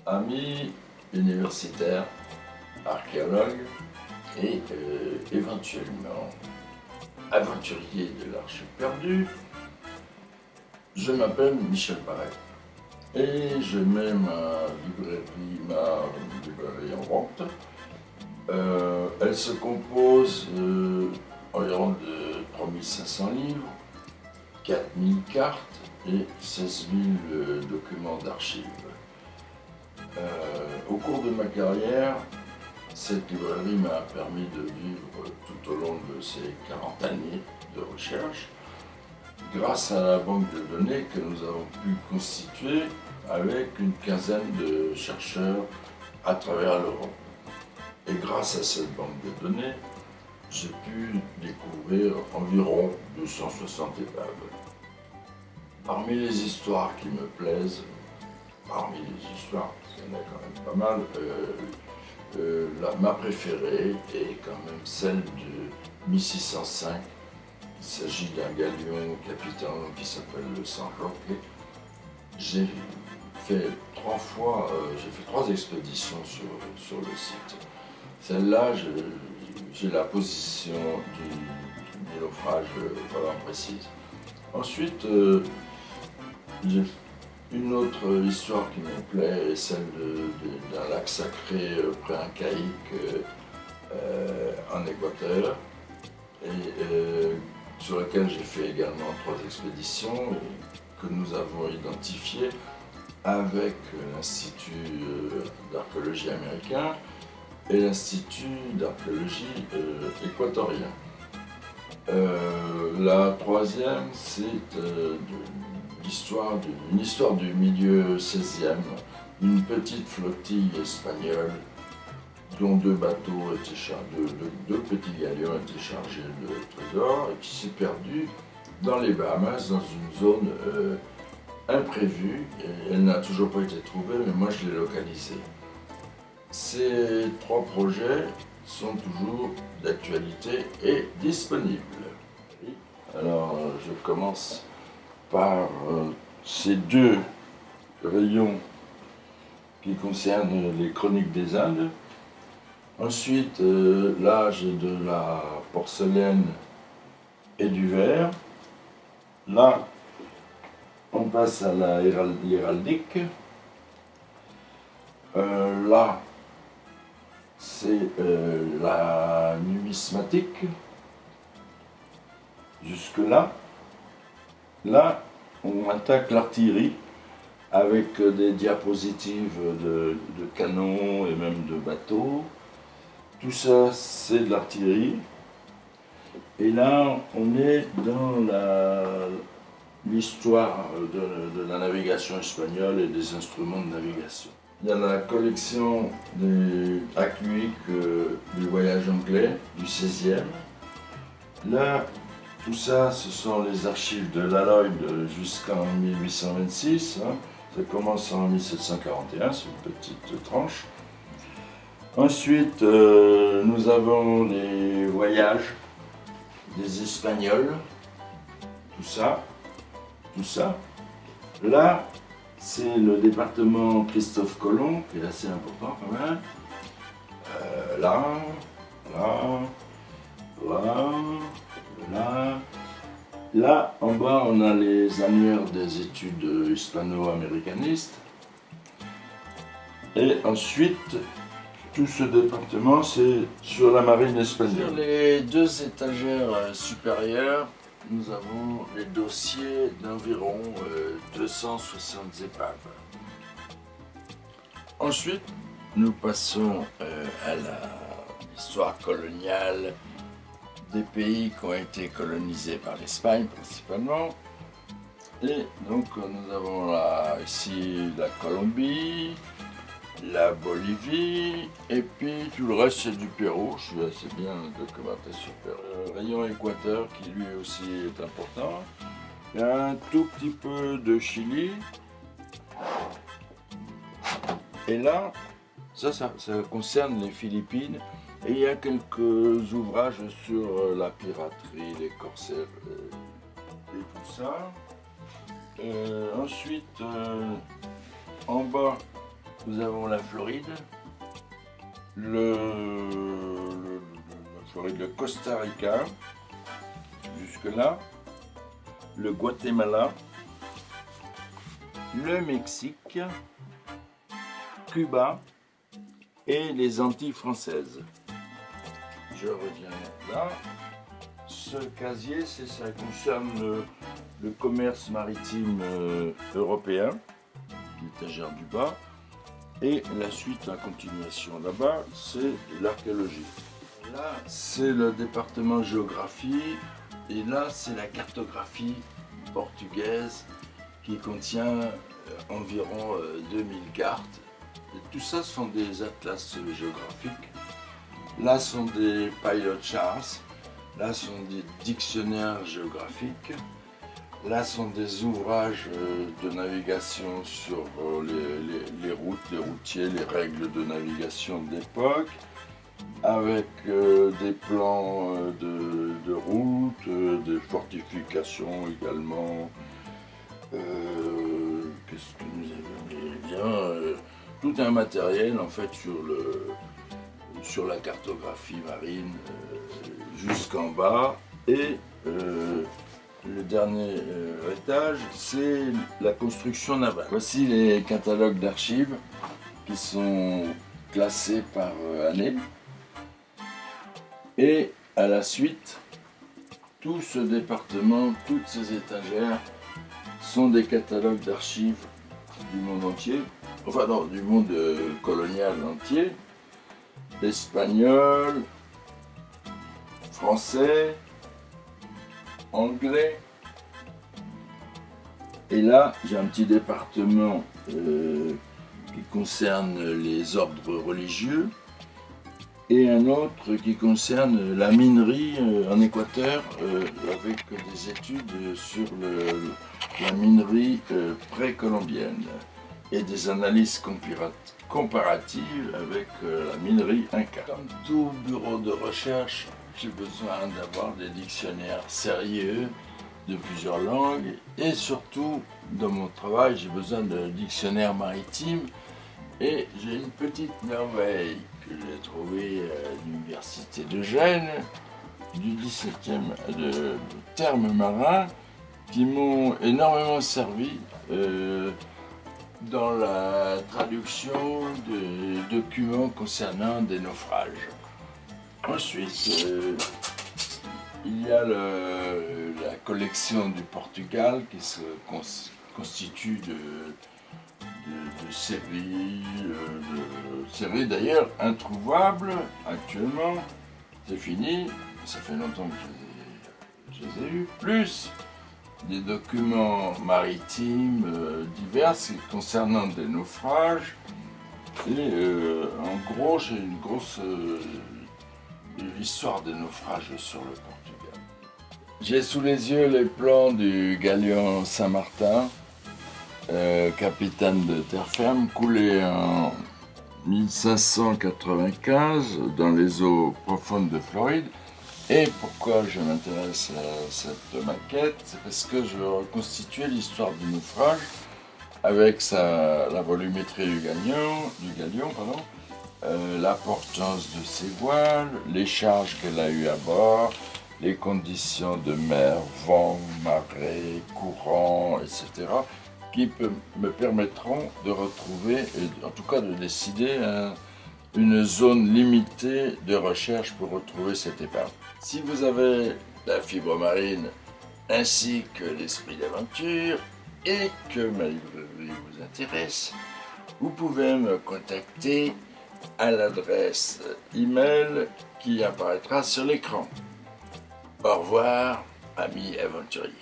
ami universitaire, archéologue et éventuellement aventurier de l'Arche perdue. Je m'appelle Michel Paré et je mets ma librairie en vente. Elle se compose environ de 3500 livres, 4000 cartes et 16 000 documents d'archives. Au cours de ma carrière, cette librairie m'a permis de vivre tout au long de ces 40 années de recherche, grâce à la banque de données que nous avons pu constituer avec une quinzaine de chercheurs à travers l'Europe. Et grâce à cette banque de données, j'ai pu découvrir environ 260 épaves. Parmi les histoires qui me plaisent, parce qu'il y en a quand même pas mal, ma préférée est quand même celle de 1605. Il s'agit d'un galion capitaine qui s'appelle le San Roque. J'ai fait 3 expéditions sur le site. Celle-là, j'ai la position du naufrage vraiment précise. Ensuite, j'ai une autre histoire qui me plaît est celle d'un lac sacré pré-incaïque en Équateur, et sur lequel j'ai fait également 3 expéditions que nous avons identifiées avec l'Institut d'archéologie américain et l'Institut d'archéologie équatorien. La troisième, c'est une histoire du milieu 16e, une petite flottille espagnole dont 2 bateaux étaient chargés, 2 petits galions étaient chargés de trésors et qui s'est perdue dans les Bahamas, dans une zone imprévue. Et elle n'a toujours pas été trouvée, mais moi je l'ai localisée. Ces 3 projets sont toujours d'actualité et disponibles. Alors je commence par ces 2 rayons qui concernent les chroniques des Indes. Ensuite, là j'ai de la porcelaine et du verre. Là, on passe à l'héraldique. Là, c'est la numismatique. Jusque-là. Là, on attaque l'artillerie avec des diapositives de canons et même de bateaux. Tout ça, c'est de l'artillerie. Et là, on est dans l'histoire de la navigation espagnole et des instruments de navigation. Il y a la collection des Hakluyt du voyage anglais du XVIe. Là, tout ça, ce sont les archives de Lloyd jusqu'en 1826. Ça commence en 1741, c'est une petite tranche. Ensuite, nous avons les voyages des Espagnols, tout ça. Là, c'est le département Christophe Colomb, qui est assez important quand même. Là. Là, en bas, on a les annuaires des études hispano-américanistes. Et ensuite, tout ce département, c'est sur la marine espagnole. Sur les 2 étagères supérieures, nous avons les dossiers d'environ 260 épaves. Ensuite, nous passons à l'histoire coloniale des pays qui ont été colonisés par l'Espagne principalement. Et donc nous avons là, ici la Colombie, la Bolivie, et puis tout le reste c'est du Pérou. Je suis assez bien documenté sur Pérou. Le rayon Équateur qui lui aussi est important. Il y a un tout petit peu de Chili. Et là, ça concerne les Philippines. Et il y a quelques ouvrages sur la piraterie, les corsaires et tout ça. Ensuite, en bas, Nous avons la Floride, la Floride, le Costa Rica, jusque-là, le Guatemala, le Mexique, Cuba et les Antilles françaises. Je reviens là. Ce casier, ça concerne le commerce maritime européen, l'étagère du bas. Et la suite, la continuation là-bas, c'est l'archéologie. Là, c'est le département géographie. Et là, c'est la cartographie portugaise qui contient environ 2000 cartes. Et tout ça sont des atlas géographiques. Là sont des pilot charts. Là sont des dictionnaires géographiques. Là sont des ouvrages de navigation sur les routes, les routiers, les règles de navigation de l'époque, avec des plans de route, des fortifications également. Qu'est-ce que nous avons? Eh bien, tout un matériel en fait sur la cartographie marine jusqu'en bas. Et le dernier étage, c'est la construction navale. Voici les catalogues d'archives qui sont classés par année. Et à la suite, tout ce département, toutes ces étagères sont des catalogues d'archives du monde entier, enfin non, du monde colonial entier, espagnol, français, anglais. Et là, j'ai un petit département qui concerne les ordres religieux et un autre qui concerne la minerie en Équateur avec des études sur la minerie précolombienne et des analyses comparatives avec la minerie inca. Comme tout bureau de recherche, j'ai besoin d'avoir des dictionnaires sérieux de plusieurs langues et surtout dans mon travail j'ai besoin de dictionnaires maritimes et j'ai une petite merveille que j'ai trouvée à l'université de Gênes du 17e de termes marins qui m'ont énormément servi dans la traduction de documents concernant des naufrages. Ensuite, il y a la collection du Portugal qui se constitue de séries, d'ailleurs introuvables actuellement. C'est fini, ça fait longtemps que je les ai eus. Plus des documents maritimes divers concernant des naufrages. Et en gros, j'ai une grosse histoire des naufrages sur le Portugal. J'ai sous les yeux les plans du galion Saint-Martin, capitaine de terre ferme, coulé en 1595 dans les eaux profondes de Floride. Et pourquoi je m'intéresse à cette maquette? C'est parce que je veux reconstituer l'histoire du naufrage avec la volumétrie du galion, l'importance de ses voiles, les charges qu'elle a eues à bord, les conditions de mer, vent, marée, courant, etc., qui me permettront de retrouver, et en tout cas de décider une zone limitée de recherche pour retrouver cette épave. Si vous avez la fibre marine ainsi que l'esprit d'aventure et que ma librairie vous intéresse, vous pouvez me contacter à l'adresse email qui apparaîtra sur l'écran. Au revoir, amis aventuriers.